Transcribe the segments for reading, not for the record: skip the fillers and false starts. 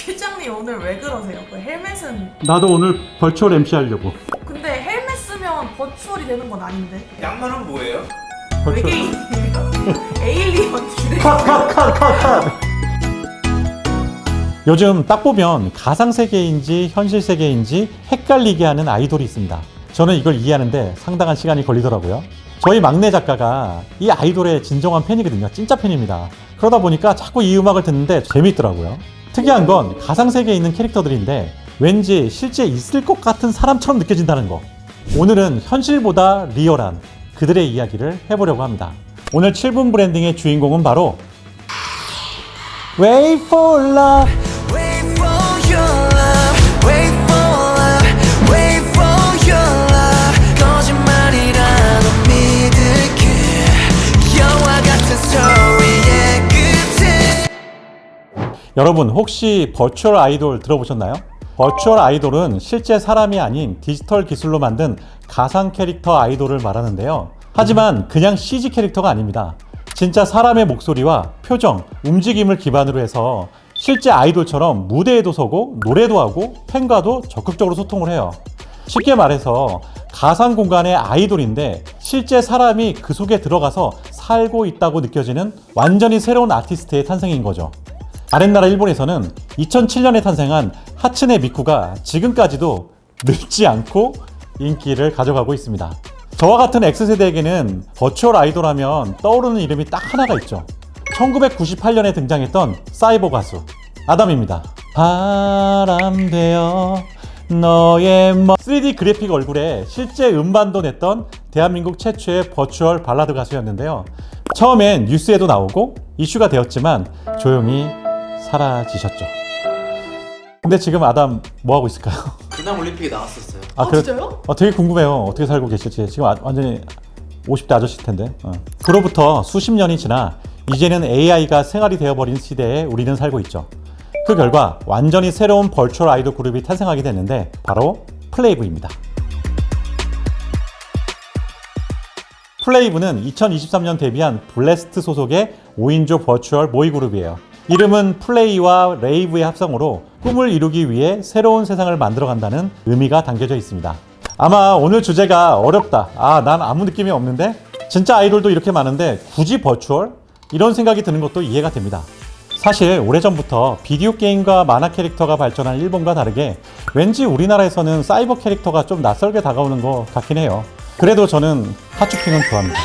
실장님 오늘 왜 그러세요? 그 헬멧은 나도 오늘 버추얼 MC 하려고. 근데 헬멧 쓰면 버추얼이 되는 건 아닌데 양말은 뭐예요? 버추얼. 외계인이에요? 에일리언 기대 컷. 요즘 딱 보면 가상세계인지 현실세계인지 헷갈리게 하는 아이돌이 있습니다. 저는 이걸 이해하는데 상당한 시간이 걸리더라고요. 저희 막내 작가가 이 아이돌의 진정한 팬이거든요. 진짜 팬입니다. 그러다 보니까 자꾸 이 음악을 듣는데 재밌더라고요. 특이한 건 가상세계에 있는 캐릭터들인데 왠지 실제 있을 것 같은 사람처럼 느껴진다는 거. 오늘은 현실보다 리얼한 그들의 이야기를 해보려고 합니다. 오늘 7분 브랜딩의 주인공은 바로 Wait for Love. Wait for your love, wait for love, wait for your love. 거짓말이라도 믿을게. 영화 같은 스토리의 끝에. 여러분 혹시 버추얼 아이돌 들어보셨나요? 버추얼 아이돌은 실제 사람이 아닌 디지털 기술로 만든 가상 캐릭터 아이돌을 말하는데요. 하지만 그냥 CG 캐릭터가 아닙니다. 진짜 사람의 목소리와 표정, 움직임을 기반으로 해서 실제 아이돌처럼 무대에도 서고 노래도 하고 팬과도 적극적으로 소통을 해요. 쉽게 말해서 가상 공간의 아이돌인데 실제 사람이 그 속에 들어가서 살고 있다고 느껴지는 완전히 새로운 아티스트의 탄생인 거죠. 아랫나라 일본에서는 2007년에 탄생한 하츠네 미쿠가 지금까지도 늙지 않고 인기를 가져가고 있습니다. 저와 같은 X세대에게는 버추얼 아이돌 하면 떠오르는 이름이 딱 하나가 있죠. 1998년에 등장했던 사이버 가수 아담입니다. 바람 되어 너의 3D 그래픽 얼굴에 실제 음반도 냈던 대한민국 최초의 버추얼 발라드 가수였는데요. 처음엔 뉴스에도 나오고 이슈가 되었지만 조용히 사라지셨죠. 근데 지금 아담 뭐하고 있을까요? 근황 올림픽에 나왔었어요. 진짜요? 되게 궁금해요. 어떻게 살고 계실지. 지금 완전히 50대 아저씨일 텐데. 그로부터 수십 년이 지나 이제는 AI가 생활이 되어버린 시대에 우리는 살고 있죠. 그 결과 완전히 새로운 버추얼 아이돌 그룹이 탄생하게 됐는데 바로 플레이브입니다. 플레이브는 2023년 데뷔한 블래스트 소속의 5인조 버추얼 모의 그룹이에요. 이름은 플레이와 레이브의 합성어로 꿈을 이루기 위해 새로운 세상을 만들어간다는 의미가 담겨져 있습니다. 아마 오늘 주제가 어렵다. 난 아무 느낌이 없는데? 진짜 아이돌도 이렇게 많은데 굳이 버추얼? 이런 생각이 드는 것도 이해가 됩니다. 사실 오래전부터 비디오 게임과 만화 캐릭터가 발전한 일본과 다르게 왠지 우리나라에서는 사이버 캐릭터가 좀 낯설게 다가오는 것 같긴 해요. 그래도 저는 하츄핑은 좋아합니다.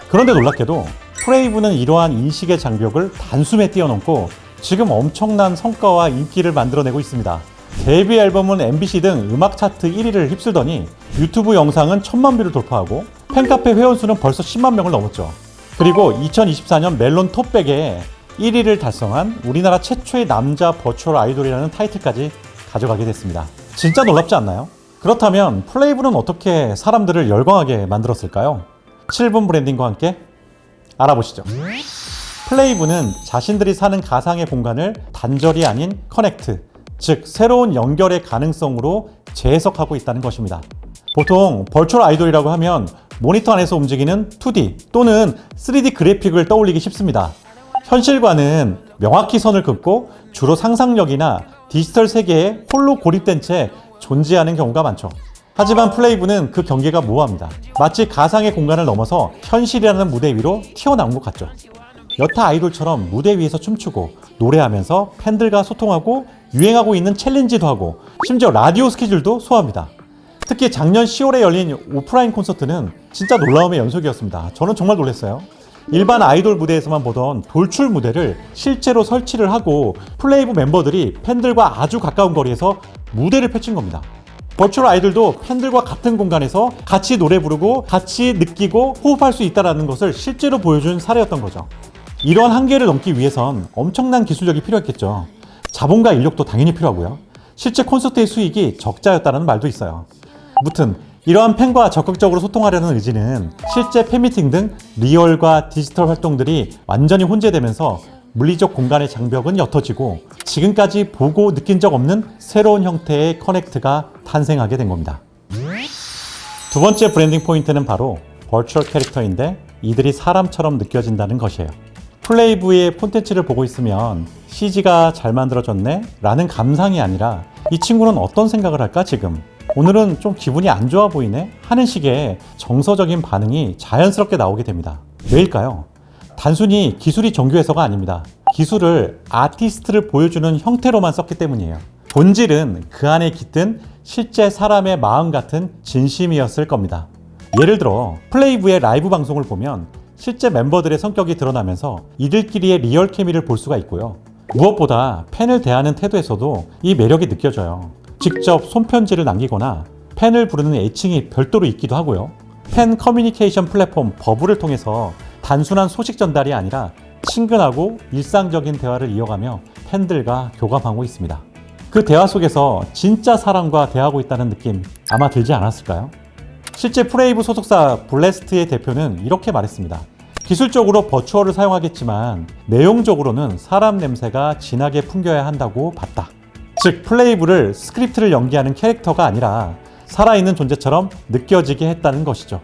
그런데 놀랍게도 플레이브는 이러한 인식의 장벽을 단숨에 뛰어넘고 지금 엄청난 성과와 인기를 만들어내고 있습니다. 데뷔 앨범은 MBC 등 음악 차트 1위를 휩쓸더니 유튜브 영상은 1000만 뷰를 돌파하고 팬카페 회원수는 벌써 10만 명을 넘었죠. 그리고 2024년 멜론 톱백에 1위를 달성한 우리나라 최초의 남자 버추얼 아이돌이라는 타이틀까지 가져가게 됐습니다. 진짜 놀랍지 않나요? 그렇다면 플레이브는 어떻게 사람들을 열광하게 만들었을까요? 7분 브랜딩과 함께 알아보시죠. 플레이브는 자신들이 사는 가상의 공간을 단절이 아닌 커넥트, 즉 새로운 연결의 가능성으로 재해석하고 있다는 것입니다. 보통 버추얼 아이돌이라고 하면 모니터 안에서 움직이는 2D 또는 3D 그래픽을 떠올리기 쉽습니다. 현실과는 명확히 선을 긋고 주로 상상력이나 디지털 세계에 홀로 고립된 채 존재하는 경우가 많죠. 하지만 플레이브는 그 경계가 모호합니다. 마치 가상의 공간을 넘어서 현실이라는 무대 위로 튀어나온 것 같죠. 여타 아이돌처럼 무대 위에서 춤추고 노래하면서 팬들과 소통하고 유행하고 있는 챌린지도 하고 심지어 라디오 스케줄도 소화합니다. 특히 작년 10월에 열린 오프라인 콘서트는 진짜 놀라움의 연속이었습니다. 저는 정말 놀랐어요. 일반 아이돌 무대에서만 보던 돌출 무대를 실제로 설치를 하고 플레이브 멤버들이 팬들과 아주 가까운 거리에서 무대를 펼친 겁니다. 버추얼 아이돌도 팬들과 같은 공간에서 같이 노래 부르고 같이 느끼고 호흡할 수 있다는 것을 실제로 보여준 사례였던 거죠. 이러한 한계를 넘기 위해선 엄청난 기술력이 필요했겠죠. 자본과 인력도 당연히 필요하고요. 실제 콘서트의 수익이 적자였다는 말도 있어요. 무튼 이러한 팬과 적극적으로 소통하려는 의지는 실제 팬미팅 등 리얼과 디지털 활동들이 완전히 혼재되면서 물리적 공간의 장벽은 옅어지고 지금까지 보고 느낀 적 없는 새로운 형태의 커넥트가 탄생하게 된 겁니다. 두 번째 브랜딩 포인트는 바로 버추얼 캐릭터인데 이들이 사람처럼 느껴진다는 것이에요. 플레이브의 콘텐츠를 보고 있으면 CG가 잘 만들어졌네? 라는 감상이 아니라 이 친구는 어떤 생각을 할까 지금? 오늘은 좀 기분이 안 좋아 보이네? 하는 식의 정서적인 반응이 자연스럽게 나오게 됩니다. 왜일까요? 단순히 기술이 정교해서가 아닙니다. 기술을 아티스트를 보여주는 형태로만 썼기 때문이에요. 본질은 그 안에 깃든 실제 사람의 마음 같은 진심이었을 겁니다. 예를 들어 플레이브의 라이브 방송을 보면 실제 멤버들의 성격이 드러나면서 이들끼리의 리얼 케미를 볼 수가 있고요. 무엇보다 팬을 대하는 태도에서도 이 매력이 느껴져요. 직접 손편지를 남기거나 팬을 부르는 애칭이 별도로 있기도 하고요. 팬 커뮤니케이션 플랫폼 버블을 통해서 단순한 소식 전달이 아니라 친근하고 일상적인 대화를 이어가며 팬들과 교감하고 있습니다. 그 대화 속에서 진짜 사람과 대하고 있다는 느낌 아마 들지 않았을까요? 실제 플레이브 소속사 블래스트의 대표는 이렇게 말했습니다. 기술적으로 버추얼을 사용하겠지만 내용적으로는 사람 냄새가 진하게 풍겨야 한다고 봤다. 즉 플레이브를 스크립트를 연기하는 캐릭터가 아니라 살아있는 존재처럼 느껴지게 했다는 것이죠.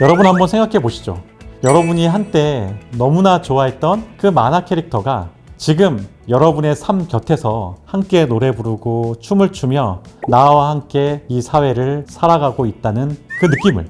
여러분 한번 생각해 보시죠. 여러분이 한때 너무나 좋아했던 그 만화 캐릭터가 지금 여러분의 삶 곁에서 함께 노래 부르고 춤을 추며 나와 함께 이 사회를 살아가고 있다는 그 느낌을.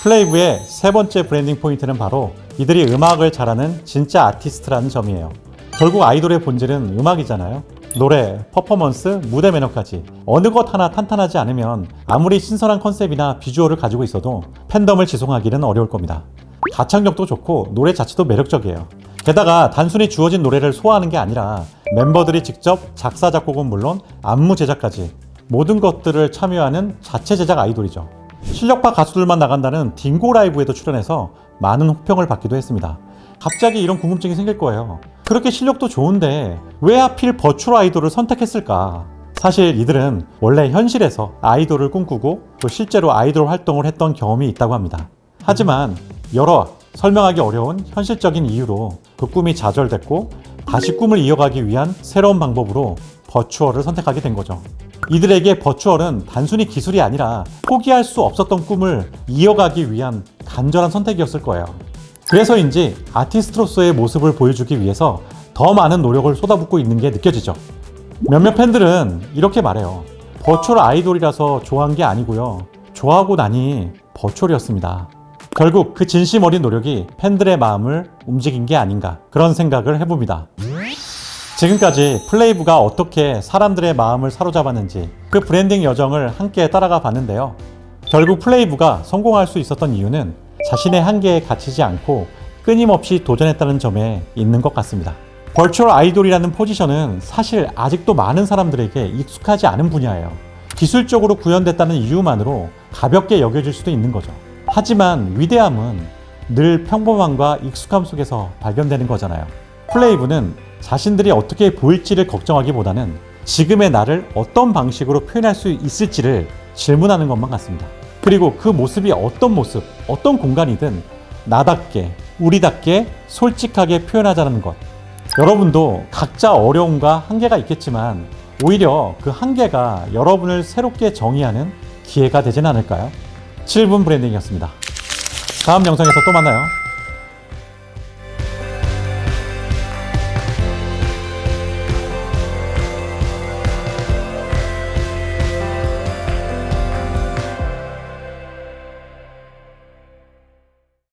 플레이브의 세 번째 브랜딩 포인트는 바로 이들이 음악을 잘하는 진짜 아티스트라는 점이에요. 결국 아이돌의 본질은 음악이잖아요. 노래, 퍼포먼스, 무대 매너까지 어느 것 하나 탄탄하지 않으면 아무리 신선한 컨셉이나 비주얼을 가지고 있어도 팬덤을 지속하기는 어려울 겁니다. 가창력도 좋고 노래 자체도 매력적이에요. 게다가 단순히 주어진 노래를 소화하는 게 아니라 멤버들이 직접 작사, 작곡은 물론 안무 제작까지 모든 것들을 참여하는 자체 제작 아이돌이죠. 실력파 가수들만 나간다는 딩고 라이브에도 출연해서 많은 호평을 받기도 했습니다. 갑자기 이런 궁금증이 생길 거예요. 그렇게 실력도 좋은데 왜 하필 버추얼 아이돌을 선택했을까? 사실 이들은 원래 현실에서 아이돌을 꿈꾸고 또 실제로 아이돌 활동을 했던 경험이 있다고 합니다. 하지만 여러 설명하기 어려운 현실적인 이유로 그 꿈이 좌절됐고 다시 꿈을 이어가기 위한 새로운 방법으로 버추얼을 선택하게 된 거죠. 이들에게 버추얼은 단순히 기술이 아니라 포기할 수 없었던 꿈을 이어가기 위한 간절한 선택이었을 거예요. 그래서인지 아티스트로서의 모습을 보여주기 위해서 더 많은 노력을 쏟아붓고 있는 게 느껴지죠. 몇몇 팬들은 이렇게 말해요. 버추얼 아이돌이라서 좋아한 게 아니고요. 좋아하고 나니 버추얼이었습니다. 결국 그 진심 어린 노력이 팬들의 마음을 움직인 게 아닌가 그런 생각을 해봅니다. 지금까지 플레이브가 어떻게 사람들의 마음을 사로잡았는지 그 브랜딩 여정을 함께 따라가 봤는데요. 결국 플레이브가 성공할 수 있었던 이유는 자신의 한계에 갇히지 않고 끊임없이 도전했다는 점에 있는 것 같습니다. 버추얼 아이돌이라는 포지션은 사실 아직도 많은 사람들에게 익숙하지 않은 분야예요. 기술적으로 구현됐다는 이유만으로 가볍게 여겨질 수도 있는 거죠. 하지만 위대함은 늘 평범함과 익숙함 속에서 발견되는 거잖아요. 플레이브는 자신들이 어떻게 보일지를 걱정하기보다는 지금의 나를 어떤 방식으로 표현할 수 있을지를 질문하는 것만 같습니다. 그리고 그 모습이 어떤 모습, 어떤 공간이든 나답게, 우리답게 솔직하게 표현하자는 것. 여러분도 각자 어려움과 한계가 있겠지만 오히려 그 한계가 여러분을 새롭게 정의하는 기회가 되진 않을까요? 7분 브랜딩이었습니다. 다음 영상에서 또 만나요.